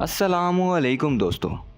अस्सलामुअलैकुम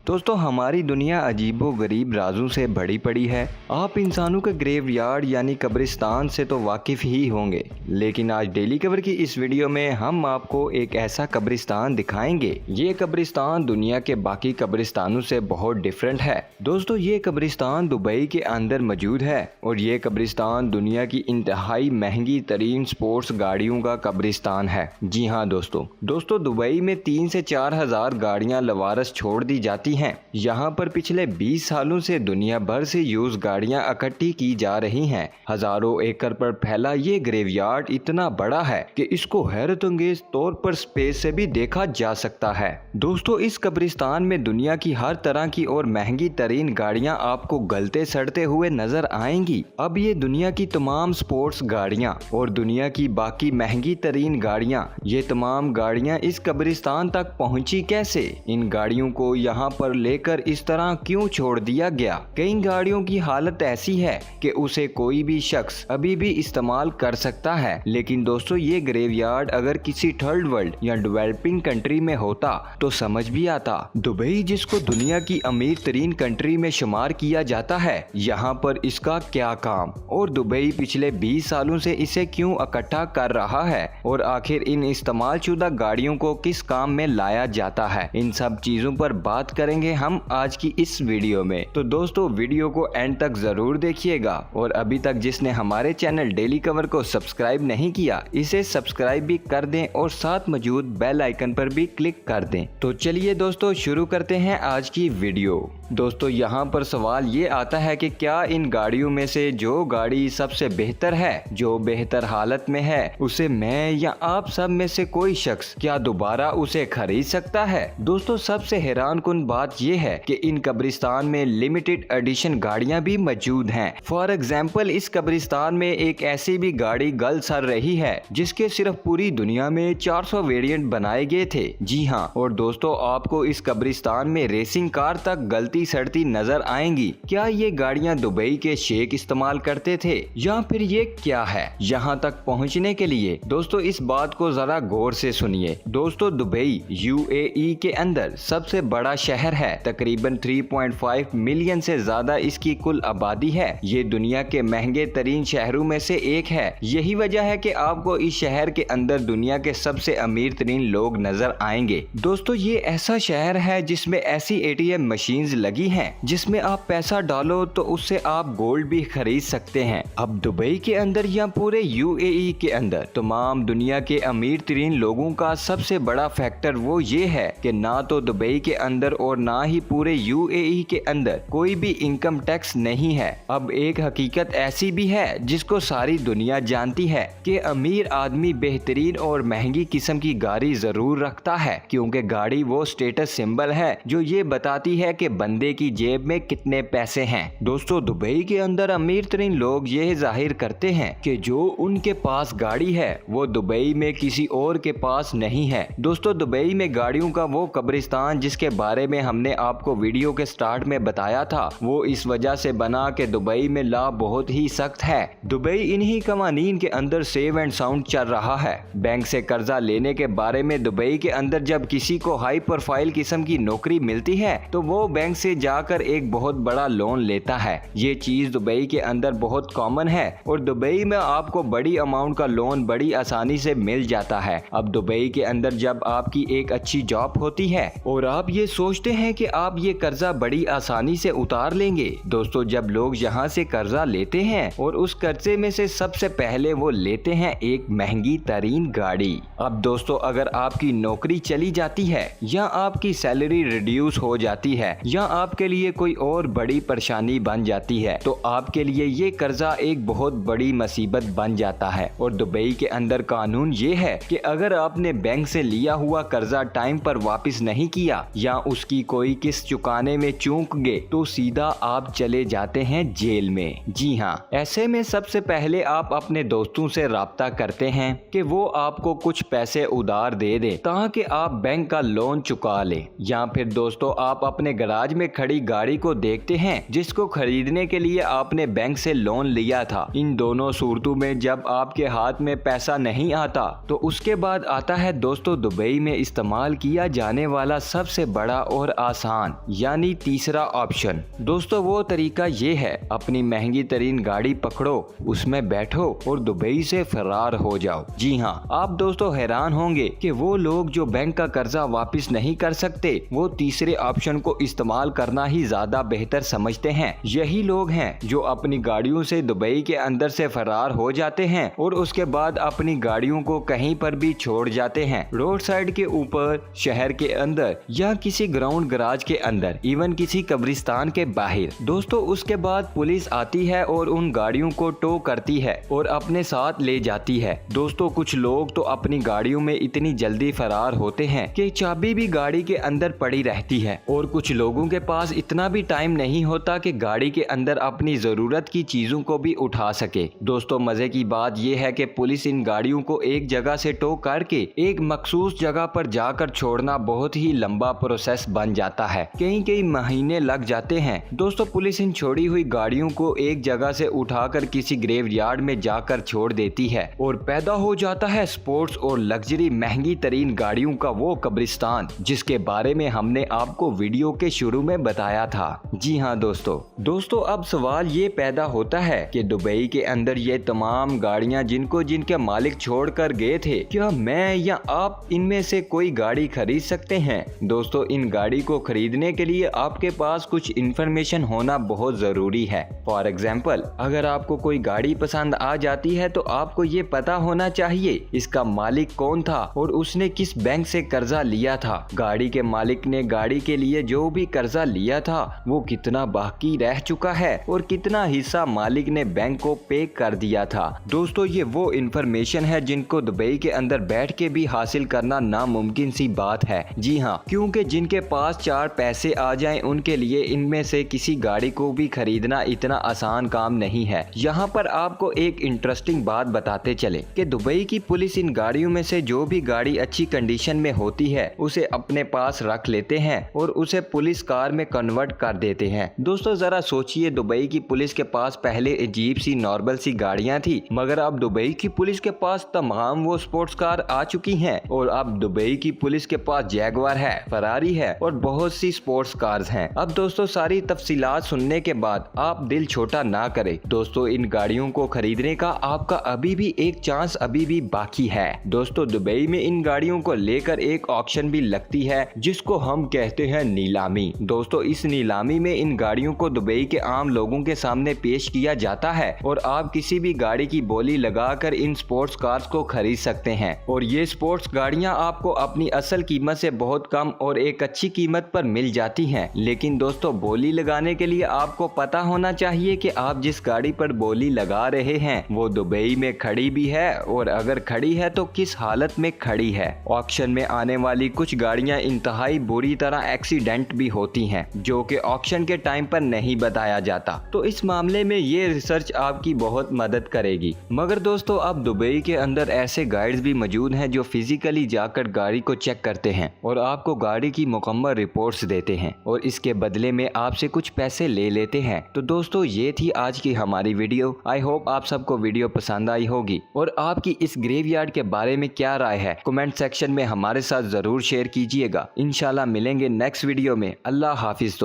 दोस्तों हमारी दुनिया अजीबो गरीब राजों से भरी पड़ी है। आप इंसानों के ग्रेवयार्ड यानी कब्रिस्तान से तो वाकिफ़ ही होंगे, लेकिन आज डेली कवर की इस वीडियो में हम आपको एक ऐसा कब्रिस्तान दिखाएंगे। ये कब्रिस्तान दुनिया के बाकी कब्रिस्तानों से बहुत डिफरेंट है। दोस्तों ये कब्रिस्तान दुबई के अंदर मौजूद है और ये कब्रिस्तान दुनिया की इंतहाई महंगी तरीन स्पोर्ट्स गाड़ियों का कब्रिस्तान है। जी हाँ दोस्तों दुबई में 3 से 4 हज़ार गाड़ियाँ लवारस छोड़ दी जाती हैं। यहाँ पर पिछले 20 सालों से दुनिया भर से यूज गाड़ियाँ इकट्ठी की जा रही हैं। हजारों एकड़ पर फैला ये ग्रेवयार्ड इतना बड़ा है कि इसको हैरत अंगेज तौर पर स्पेस से भी देखा जा सकता है। दोस्तों इस कब्रिस्तान में दुनिया की हर तरह की और महंगी तरीन गाड़ियाँ आपको गलते सड़ते हुए नजर आएंगी। अब ये दुनिया की तमाम स्पोर्ट्स गाड़ियाँ और दुनिया की बाकी महंगी तरीन गाड़ियाँ, ये तमाम गाड़ियाँ इस कब्रिस्तान तक पहुँची कैसे? इन गाड़ियों को यहाँ पर लेकर इस तरह क्यों छोड़ दिया गया? कई गाड़ियों की हालत ऐसी है कि उसे कोई भी शख्स अभी भी इस्तेमाल कर सकता है, लेकिन दोस्तों ये ग्रेवयार्ड अगर किसी थर्ड वर्ल्ड या डेवलपिंग कंट्री में होता तो समझ भी आता। दुबई जिसको दुनिया की अमीर तरीन कंट्री में शुमार किया जाता है, यहाँ पर इसका क्या काम और दुबई पिछले 20 सालों से इसे क्यों इकट्ठा कर रहा है और आखिर इन इस्तेमाल शुदा गाड़ियों को किस काम में लाया जाता है, इन सब चीजों पर बात करेंगे हम आज की इस वीडियो में। तो दोस्तों वीडियो को एंड तक जरूर देखिएगा और अभी तक जिसने हमारे चैनल डेली कवर को सब्सक्राइब नहीं किया इसे सब्सक्राइब भी कर दें और साथ मौजूद बेल आइकन पर भी क्लिक कर दें। तो चलिए दोस्तों शुरू करते हैं आज की वीडियो। दोस्तों यहाँ पर सवाल ये आता है कि क्या इन गाड़ियों में से जो गाड़ी सबसे बेहतर है, जो बेहतर हालत में है, उसे मैं या आप सब में से कोई शख्स क्या दोबारा उसे खरीद सकता है? दोस्तों सबसे हैरान कुन बात यह है कि इन कब्रिस्तान में लिमिटेड एडिशन गाड़ियां भी मौजूद हैं। फॉर एग्जाम्पल इस कब्रिस्तान में एक ऐसी भी गाड़ी गल सर रही है जिसके सिर्फ पूरी दुनिया में 400 वेरिएंट बनाए गए थे। जी हाँ, और दोस्तों आपको इस कब्रिस्तान में रेसिंग कार तक गलती सड़ती नजर आएंगी। क्या ये गाड़ियां दुबई के शेख इस्तेमाल करते थे या फिर ये क्या है? यहाँ तक पहुँचने के लिए दोस्तों इस बात को जरा गौर से सुनिए। दोस्तों दुबई यूएई के अंदर सबसे बड़ा शहर है, तकरीबन 3.5 मिलियन से ज्यादा इसकी कुल आबादी है। ये दुनिया के महंगे तरीन शहरों में से एक है। यही वजह है कि आपको इस शहर के अंदर दुनिया के सबसे अमीर तरीन लोग नजर आएंगे। दोस्तों ये ऐसा शहर है जिसमें ऐसी एटीएम मशीन्स लगी हैं जिसमें आप पैसा डालो तो उससे आप गोल्ड भी खरीद सकते हैं। अब दुबई के अंदर या पूरे यूएई के अंदर तमाम दुनिया के अमीर तरीन लोगों का सबसे बड़ा फैक्टर वो ये है कि ना तो दुबई के अंदर और ना ही पूरे यूएई के अंदर कोई भी इनकम टैक्स नहीं है। अब एक हकीकत ऐसी भी है जिसको सारी दुनिया जानती है कि अमीर आदमी बेहतरीन और महंगी किस्म की गाड़ी जरूर रखता है, क्योंकि गाड़ी वो स्टेटस सिंबल है जो ये बताती है कि बंदे की जेब में कितने पैसे हैं। दोस्तों दुबई के अंदर अमीर तरीन लोग ये जाहिर करते हैं कि जो उनके पास गाड़ी है वो दुबई में किसी और के पास नहीं है। दोस्तों दुबई में गाड़ियों का वो कब्रिस्तान जिसके बारे में हमने आपको वीडियो के स्टार्ट में बताया था, वो इस वजह से बना कि दुबई में लॉ बहुत ही सख्त है। दुबई इन्हीं कवानीन के अंदर सेव एंड साउंड चल रहा है। बैंक से कर्जा लेने के बारे में दुबई के अंदर जब किसी को हाई प्रोफाइल किस्म की नौकरी मिलती है तो वो बैंक से जाकर एक बहुत बड़ा लोन लेता है। ये चीज दुबई के अंदर बहुत कॉमन है और दुबई में आपको बड़ी अमाउंट का लोन बड़ी आसानी से मिल जाता है। अब दुबई के अंदर जब आपकी एक अच्छी जॉब होती है और आप ये सोचते हैं कि आप ये कर्जा बड़ी आसानी से उतार लेंगे, दोस्तों जब लोग यहाँ से कर्जा लेते हैं और उस कर्जे में से सबसे पहले वो लेते हैं एक महंगी तरीन गाड़ी। अब दोस्तों अगर आपकी नौकरी चली जाती है या आपकी सैलरी रिड्यूस हो जाती है या आपके लिए कोई और बड़ी परेशानी बन जाती है तो आपके लिए ये कर्जा एक बहुत बड़ी मुसीबत बन जाता है। और दुबई के अंदर कानून ये है कि अगर आपने बैंक से लिया हुआ कर्जा टाइम पर वापस नहीं किया या उसकी कोई किस्त चुकाने में चूक गए तो सीधा आप चले जाते हैं जेल में। जी हाँ, ऐसे में सबसे पहले आप अपने दोस्तों से राब्ता करते हैं कि वो आपको कुछ पैसे उधार दे दें ताकि आप बैंक का लोन चुका लें, या फिर दोस्तों आप अपने गराज में खड़ी गाड़ी को देखते हैं जिसको खरीदने के लिए आपने बैंक से लोन लिया था। इन दोनों सूरतों में जब आपके हाथ में पैसा नहीं आता तो उसके बाद आता है दोस्तों दुबई में इस्तेमाल किया जाने वाला सबसे बड़ा और आसान यानी तीसरा ऑप्शन। दोस्तों वो तरीका ये है, अपनी महंगी तरीन गाड़ी पकड़ो, उसमें बैठो और दुबई से फरार हो जाओ। जी हाँ, आप दोस्तों हैरान होंगे कि वो लोग जो बैंक का कर्जा वापस नहीं कर सकते वो तीसरे ऑप्शन को इस्तेमाल करना ही ज्यादा बेहतर समझते हैं। यही लोग हैं जो अपनी गाड़ियों से दुबई के अंदर से फरार हो जाते हैं और उसके बाद अपनी गाड़ियों को कहीं पर भी छोड़ जाते हैं, रोड साइड के ऊपर, शहर के अंदर या किसी ग्राउंड गराज के अंदर, इवन किसी कब्रिस्तान के बाहर। दोस्तों उसके बाद पुलिस आती है और उन गाड़ियों को टो करती है और अपने साथ ले जाती है। दोस्तों कुछ लोग तो अपनी गाड़ियों में इतनी जल्दी फरार होते हैं कि चाबी भी गाड़ी के अंदर पड़ी रहती है और कुछ लोगों के पास इतना भी टाइम नहीं होता कि गाड़ी के अंदर अपनी जरूरत की चीजों को भी उठा सके। दोस्तों मजे की बात यह है कि पुलिस इन गाड़ियों को एक जगह से टो करके एक मखसूस जगह पर जाकर छोड़ना बहुत ही लंबा प्रोसेस बन जाता है, कई महीने लग जाते हैं। दोस्तों पुलिस इन छोड़ी हुई गाड़ियों को एक जगह से उठाकर किसी ग्रेवयार्ड में जाकर छोड़ देती है और पैदा हो जाता है स्पोर्ट्स और लग्जरी महंगी तरीन गाड़ियों का वो कब्रिस्तान जिसके बारे में हमने आपको वीडियो के शुरू में बताया था। जी हाँ दोस्तों अब सवाल ये पैदा होता है कि दुबई के अंदर ये तमाम गाड़ियां जिनके मालिक छोड़कर गए थे, क्या मैं या आप इनमें से कोई गाड़ी खरीद सकते हैं? दोस्तों इन गाड़ी को खरीदने के लिए आपके पास कुछ इन्फॉर्मेशन होना बहुत जरूरी है। फॉर एग्जाम्पल अगर आपको कोई गाड़ी पसंद आ जाती है तो आपको ये पता होना चाहिए इसका मालिक कौन था और उसने किस बैंक से कर्जा लिया था, गाड़ी के मालिक ने गाड़ी के लिए जो भी कर्जा लिया था वो कितना बाकी रह चुका है और कितना हिस्सा मालिक ने बैंक को पे कर दिया था। दोस्तों ये वो इन्फॉर्मेशन है जिनको दुबई के अंदर बैठ के भी हासिल करना नामुमकिन सी बात है। जी हाँ, क्योंकि जिनके पास चार पैसे आ जाएं उनके लिए इनमें से किसी गाड़ी को भी खरीदना इतना आसान काम नहीं है। यहाँ पर आपको एक इंटरेस्टिंग बात बताते चले कि दुबई की पुलिस इन गाड़ियों में से जो भी गाड़ी अच्छी कंडीशन में होती है उसे अपने पास रख लेते हैं और उसे पुलिस कार में कन्वर्ट कर देते हैं। दोस्तों जरा सोचिए, दुबई की पुलिस के पास पहले अजीब सी नॉर्मल सी गाड़ियां थी, मगर अब दुबई की पुलिस के पास तमाम वो स्पोर्ट्स कार आ चुकी हैं और अब दुबई की पुलिस के पास जैगवार है, फरारी है और बहुत सी स्पोर्ट्स कार्स हैं। अब दोस्तों सारी तफसीलात सुनने के बाद आप दिल छोटा ना करें। दोस्तों इन गाड़ियों को खरीदने का आपका अभी भी एक चांस अभी भी बाकी है। दोस्तों दुबई में इन गाड़ियों को लेकर एक ऑक्शन भी लगती है जिसको हम कहते हैं नीलामी। दोस्तों इस नीलामी में इन गाड़ियों को दुबई के आम लोगों के सामने पेश किया जाता है और आप किसी भी गाड़ी की बोली लगाकर इन स्पोर्ट्स कार्स को खरीद सकते हैं और ये स्पोर्ट्स गाड़ियां आपको अपनी असल कीमत से बहुत कम और एक अच्छी कीमत पर मिल जाती हैं। लेकिन दोस्तों बोली लगाने के लिए आपको पता होना चाहिए कि आप जिस गाड़ी पर बोली लगा रहे हैं वो दुबई में खड़ी भी है और अगर खड़ी है तो किस हालत में खड़ी है। ऑक्शन में आने वाली कुछ गाड़ियां इंतहाई बुरी तरह एक्सीडेंट भी होती हैं जो कि ऑक्शन के टाइम पर नहीं बताया जाता, तो इस मामले में ये रिसर्च आपकी बहुत मदद करेगी। मगर दोस्तों अब दुबई के अंदर ऐसे गाइड्स भी मौजूद हैं जो फिजिकली जाकर गाड़ी को चेक करते हैं और आपको गाड़ी की मुकम्मल रिपोर्ट्स देते हैं और इसके बदले में आपसे कुछ पैसे ले लेते हैं। तो दोस्तों ये थी आज की हमारी वीडियो। आई होप आप सबको वीडियो पसंद आई होगी और आपकी इस ग्रेवयार्ड के बारे में क्या राय है कमेंट सेक्शन में हमारे साथ जरूर शेयर कीजिएगा। इंशाल्लाह मिलेंगे नेक्स्ट वीडियो में। अल्लाह हाफिज।